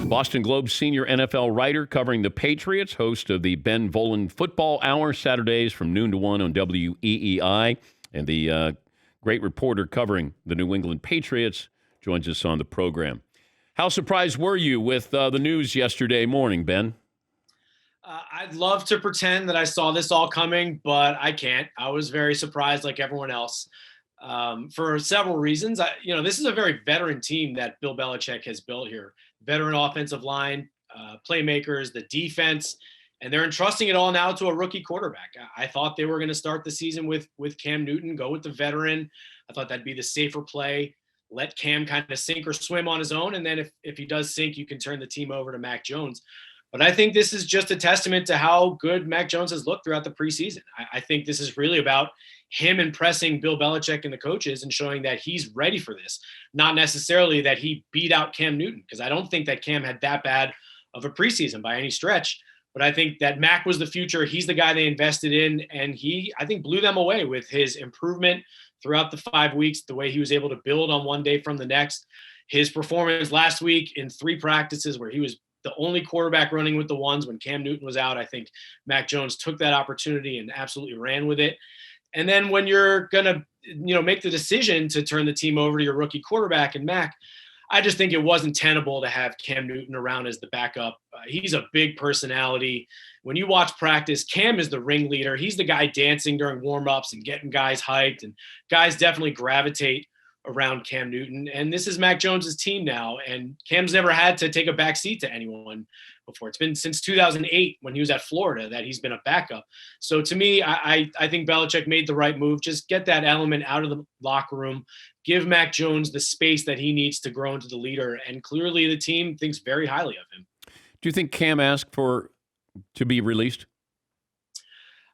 Boston Globe senior NFL writer covering the Patriots, host of the Ben Volin Football Hour, Saturdays from noon to 1 on WEEI, and the great reporter covering the New England Patriots joins us on the program. How surprised were you with the news yesterday morning, Ben? I'd love to pretend that I saw this all coming, but I can't. I was very surprised like everyone else for several reasons. This is a very veteran team that Bill Belichick has built here. Veteran offensive line, playmakers, the defense, and they're entrusting it all now to a rookie quarterback. I thought they were going to start the season with Cam Newton, go with the veteran. I thought that'd be the safer play. Let Cam kind of sink or swim on his own, and then if he does sink, you can turn the team over to Mac Jones. But I think this is just a testament to how good Mac Jones has looked throughout the preseason. I think this is really about him impressing Bill Belichick and the coaches and showing that he's ready for this, not necessarily that he beat out Cam Newton, because I don't think that Cam had that bad of a preseason by any stretch. But I think that Mac was the future. He's the guy they invested in, and he, I think, blew them away with his improvement throughout the 5 weeks, the way he was able to build on one day from the next. His performance last week in 3 practices where he was the only quarterback running with the ones when Cam Newton was out. I think Mac Jones took that opportunity and absolutely ran with it. And then when you're going to, make the decision to turn the team over to your rookie quarterback and Mac, I just think it wasn't tenable to have Cam Newton around as the backup. He's a big personality. When you watch practice, Cam is the ringleader. He's the guy dancing during warmups and getting guys hyped, and guys definitely gravitate around Cam Newton. And this is Mac Jones's team now, and Cam's never had to take a back seat to anyone before. It's been since 2008 when he was at Florida that he's been a backup. So to me, I think Belichick made the right move. Just get that element out of the locker room. Give Mac Jones the space that he needs to grow into the leader. And clearly the team thinks very highly of him. Do you think Cam asked to be released?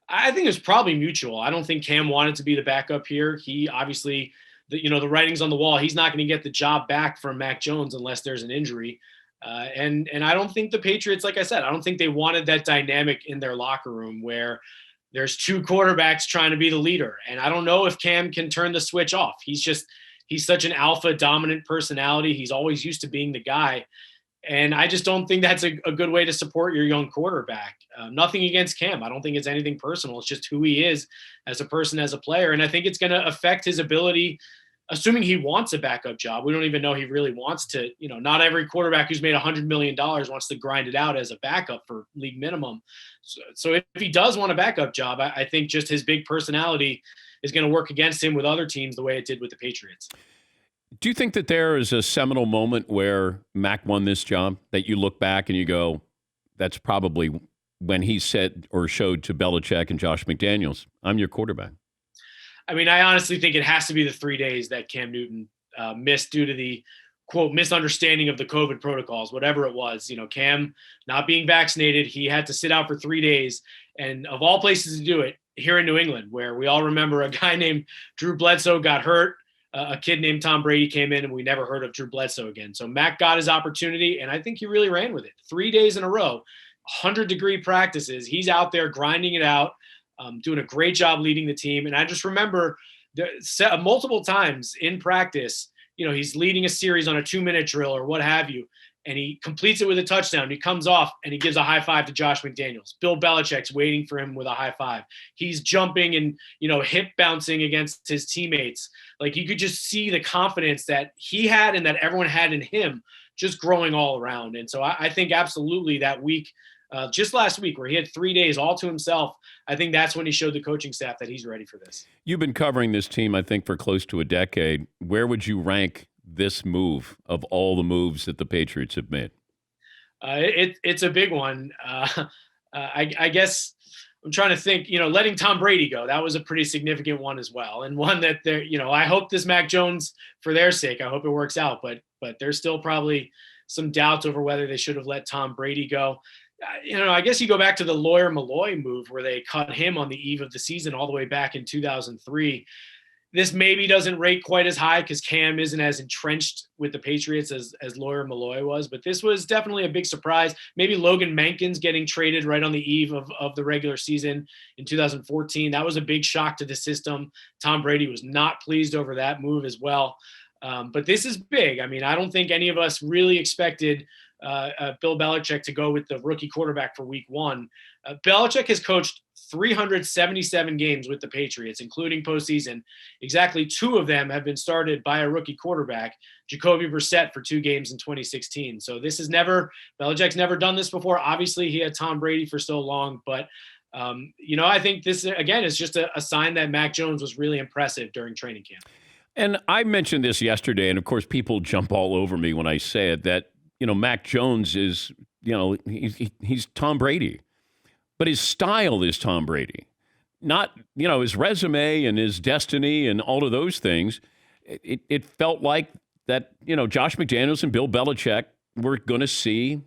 I think it's probably mutual. I don't think Cam wanted to be the backup here. He obviously, the writing's on the wall. He's not going to get the job back from Mac Jones unless there's an injury. And I don't think the Patriots, like I said, I don't think they wanted that dynamic in their locker room where there's 2 quarterbacks trying to be the leader. And I don't know if Cam can turn the switch off. He's such an alpha dominant personality. He's always used to being the guy. And I just don't think that's a good way to support your young quarterback. Nothing against Cam. I don't think it's anything personal. It's just who he is as a person, as a player. And I think it's going to affect his ability, assuming he wants a backup job. We don't even know he really wants to, not every quarterback who's made $100 million wants to grind it out as a backup for league minimum. So if he does want a backup job, I think just his big personality is going to work against him with other teams the way it did with the Patriots. Do you think that there is a seminal moment where Mac won this job that you look back and you go, that's probably when he said or showed to Belichick and Josh McDaniels, I'm your quarterback? I mean, I honestly think it has to be the 3 days that Cam Newton missed due to the, quote, misunderstanding of the COVID protocols, whatever it was. Cam not being vaccinated, he had to sit out for 3 days. And of all places to do it, here in New England, where we all remember a guy named Drew Bledsoe got hurt, a kid named Tom Brady came in, and we never heard of Drew Bledsoe again. So Mac got his opportunity, and I think he really ran with it. 3 days in a row, 100-degree practices. He's out there grinding it out. Doing a great job leading the team. And I just remember multiple times in practice, he's leading a series on a 2-minute drill or what have you, and he completes it with a touchdown. He comes off and he gives a high five to Josh McDaniels. Bill Belichick's waiting for him with a high five. He's jumping and, hip bouncing against his teammates. Like, you could just see the confidence that he had and that everyone had in him just growing all around. And so I think absolutely that week, just last week, where he had 3 days all to himself, I think that's when he showed the coaching staff that he's ready for this. You've been covering this team, I think, for close to a decade. Where would you rank this move of all the moves that the Patriots have made? It's a big one. I guess I'm trying to think, letting Tom Brady go, that was a pretty significant one as well. And one that I hope this Mac Jones, for their sake, I hope it works out. But there's still probably some doubts over whether they should have let Tom Brady go. I guess you go back to the Lawyer Malloy move where they cut him on the eve of the season all the way back in 2003. This maybe doesn't rate quite as high because Cam isn't as entrenched with the Patriots as Lawyer Malloy was, but this was definitely a big surprise. Maybe Logan Mankins getting traded right on the eve of the regular season in 2014. That was a big shock to the system. Tom Brady was not pleased over that move as well. But this is big. I mean, I don't think any of us really expected Bill Belichick to go with the rookie quarterback for week 1. Belichick has coached 377 games with the Patriots, including postseason. Exactly 2 of them have been started by a rookie quarterback, Jacoby Brissett, for 2 games in 2016. So Belichick's never done this before. Obviously, he had Tom Brady for so long, but I think this, again, is just a sign that Mac Jones was really impressive during training camp. And I mentioned this yesterday, and of course, people jump all over me when I say it, that, Mac Jones is, he's Tom Brady. But his style is Tom Brady. Not, his resume and his destiny and all of those things. It felt like that, Josh McDaniels and Bill Belichick were going to see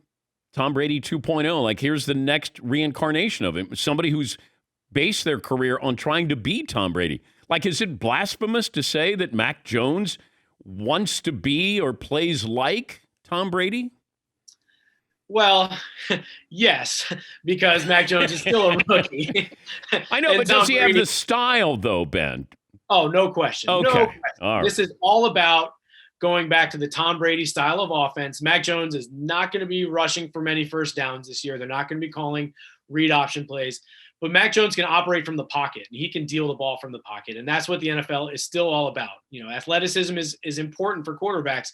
Tom Brady 2.0. Like, here's the next reincarnation of him. Somebody who's based their career on trying to be Tom Brady. Like, is it blasphemous to say that Mac Jones wants to be or plays like Tom Brady? Well, yes, because Mac Jones is still a rookie. I know, but does he have the style, though, Ben? Oh, no question. Okay. No question. All right. This is all about going back to the Tom Brady style of offense. Mac Jones is not going to be rushing for many first downs this year. They're not going to be calling read option plays. But Mac Jones can operate from the pocket, and he can deal the ball from the pocket. And that's what the NFL is still all about. Athleticism is important for quarterbacks,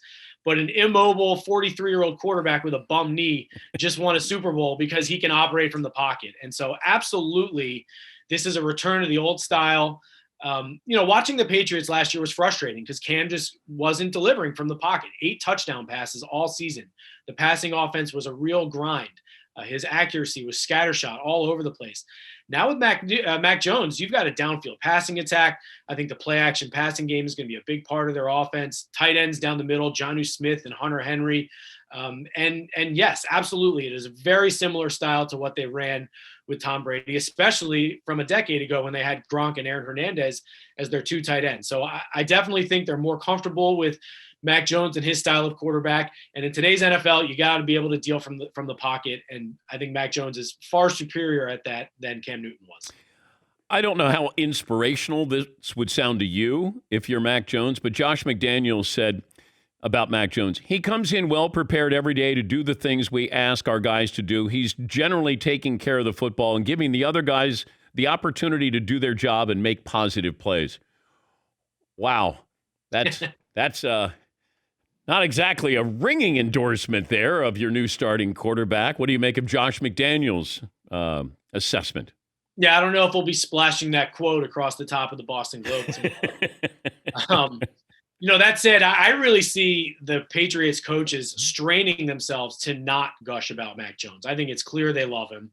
but an immobile 43-year-old quarterback with a bum knee just won a Super Bowl because he can operate from the pocket. And so absolutely, this is a return to the old style. Watching the Patriots last year was frustrating because Cam just wasn't delivering from the pocket. 8 touchdown passes all season. The passing offense was a real grind. His accuracy was scattershot all over the place. Now with Mac Jones, you've got a downfield passing attack. I think the play-action passing game is going to be a big part of their offense. Tight ends down the middle, Jonnu Smith and Hunter Henry. And yes, absolutely, it is a very similar style to what they ran with Tom Brady, especially from a decade ago when they had Gronk and Aaron Hernandez as their 2 tight ends. So I definitely think they're more comfortable with Mac Jones and his style of quarterback. And in today's NFL, you got to be able to deal from the pocket. And I think Mac Jones is far superior at that than Cam Newton was. I don't know how inspirational this would sound to you if you're Mac Jones, but Josh McDaniels said about Mac Jones, he comes in well prepared every day to do the things we ask our guys to do. He's generally taking care of the football and giving the other guys the opportunity to do their job and make positive plays. Wow. That's not exactly a ringing endorsement there of your new starting quarterback. What do you make of Josh McDaniels' assessment? Yeah, I don't know if we'll be splashing that quote across the top of the Boston Globe tomorrow. That said, I really see the Patriots coaches straining themselves to not gush about Mac Jones. I think it's clear they love him,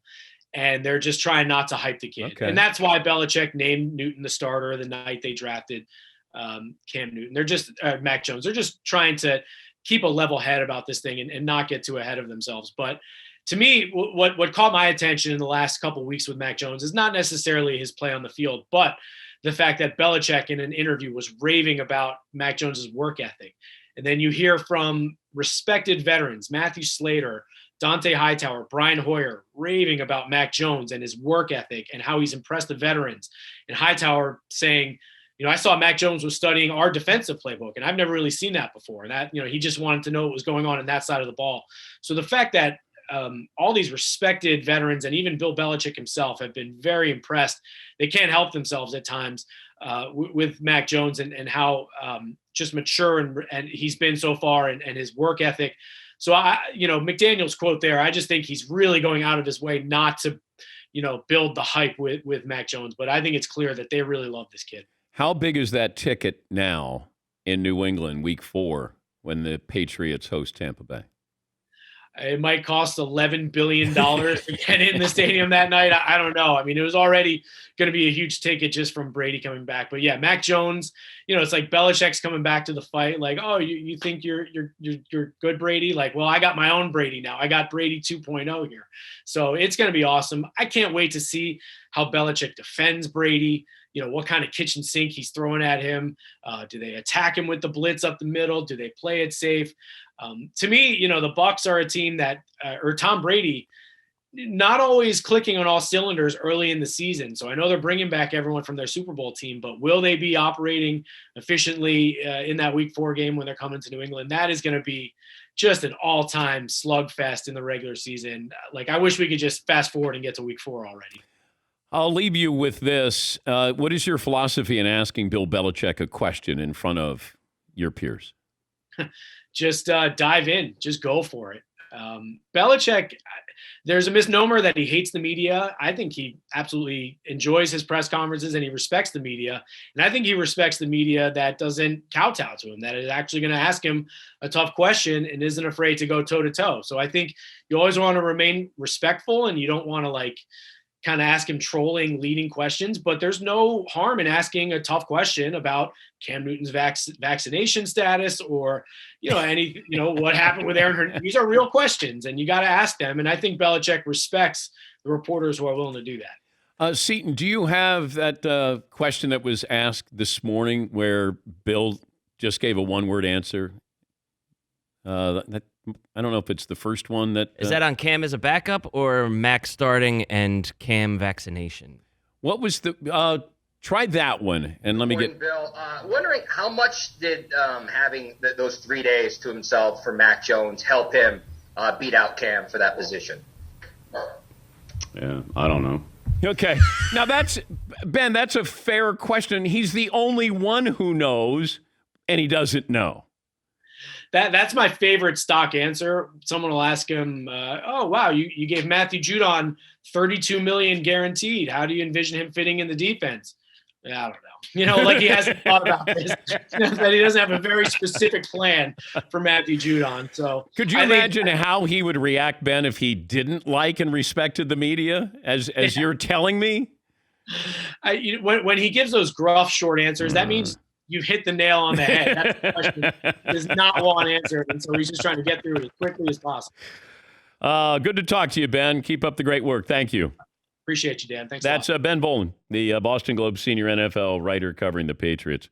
and they're just trying not to hype the kid. Okay. And that's why Belichick named Newton the starter the night they drafted Cam Newton. They're just Mac Jones. They're just trying to keep a level head about this thing and not get too ahead of themselves. But to me, what caught my attention in the last couple of weeks with Mac Jones is not necessarily his play on the field, but the fact that Belichick in an interview was raving about Mac Jones's work ethic. And then you hear from respected veterans, Matthew Slater, Dante Hightower, Brian Hoyer, raving about Mac Jones and his work ethic and how he's impressed the veterans. And Hightower saying, I saw Mac Jones was studying our defensive playbook, and I've never really seen that before. And that, he just wanted to know what was going on in that side of the ball. So the fact that all these respected veterans and even Bill Belichick himself have been very impressed. They can't help themselves at times with Mac Jones and how just mature and he's been so far and his work ethic. So McDaniel's quote there, I just think he's really going out of his way not to, build the hype with Mac Jones. But I think it's clear that they really love this kid. How big is that ticket now in New England, week 4, when the Patriots host Tampa Bay? It might cost $11 billion to get in the stadium that night. I don't know. I mean, it was already going to be a huge ticket just from Brady coming back. But yeah, Mac Jones, it's like Belichick's coming back to the fight. Like, oh, you think you're good, Brady? Like, well, I got my own Brady now. I got Brady 2.0 here. So it's going to be awesome. I can't wait to see how Belichick defends Brady. What kind of kitchen sink he's throwing at him. Do they attack him with the blitz up the middle? Do they play it safe? To me, the Bucs are a team that, or Tom Brady, not always clicking on all cylinders early in the season. So I know they're bringing back everyone from their Super Bowl team, but will they be operating efficiently in that Week 4 game when they're coming to New England? That is going to be just an all-time slugfest in the regular season. Like, I wish we could just fast forward and get to Week 4 already. I'll leave you with this. What is your philosophy in asking Bill Belichick a question in front of your peers? Just dive in. Just go for it. Belichick, there's a misnomer that he hates the media. I think he absolutely enjoys his press conferences and he respects the media. And I think he respects the media that doesn't kowtow to him, that is actually going to ask him a tough question and isn't afraid to go toe to toe. So I think you always want to remain respectful and you don't want to kind of ask him trolling, leading questions, but there's no harm in asking a tough question about Cam Newton's vaccination status or, what happened with Aaron Hernandez. These are real questions and you got to ask them. And I think Belichick respects the reporters who are willing to do that. Seton, do you have that question that was asked this morning where Bill just gave a one-word answer? I don't know if it's the first one that... Is that on Cam as a backup or Max starting and Cam vaccination? What was the... try that one, and let me get... Bill, wondering how much did having those 3 days to himself for Mac Jones help him beat out Cam for that position? Yeah, I don't know. Okay. Now, Ben, that's a fair question. He's the only one who knows, and he doesn't know. That's my favorite stock answer. Someone will ask him, oh, wow, you gave Matthew Judon $32 million guaranteed. How do you envision him fitting in the defense? Yeah, I don't know. Like he hasn't thought about this, that he doesn't have a very specific plan for Matthew Judon. So could you imagine how he would react, Ben, if he didn't like and respected the media, as you're telling me? When he gives those gruff, short answers, that means you've hit the nail on the head. That's the question he does not want answered, and so he's just trying to get through it as quickly as possible. Good to talk to you, Ben. Keep up the great work. Thank you. Appreciate you, Dan. Thanks. That's Ben Volin, the Boston Globe senior NFL writer covering the Patriots.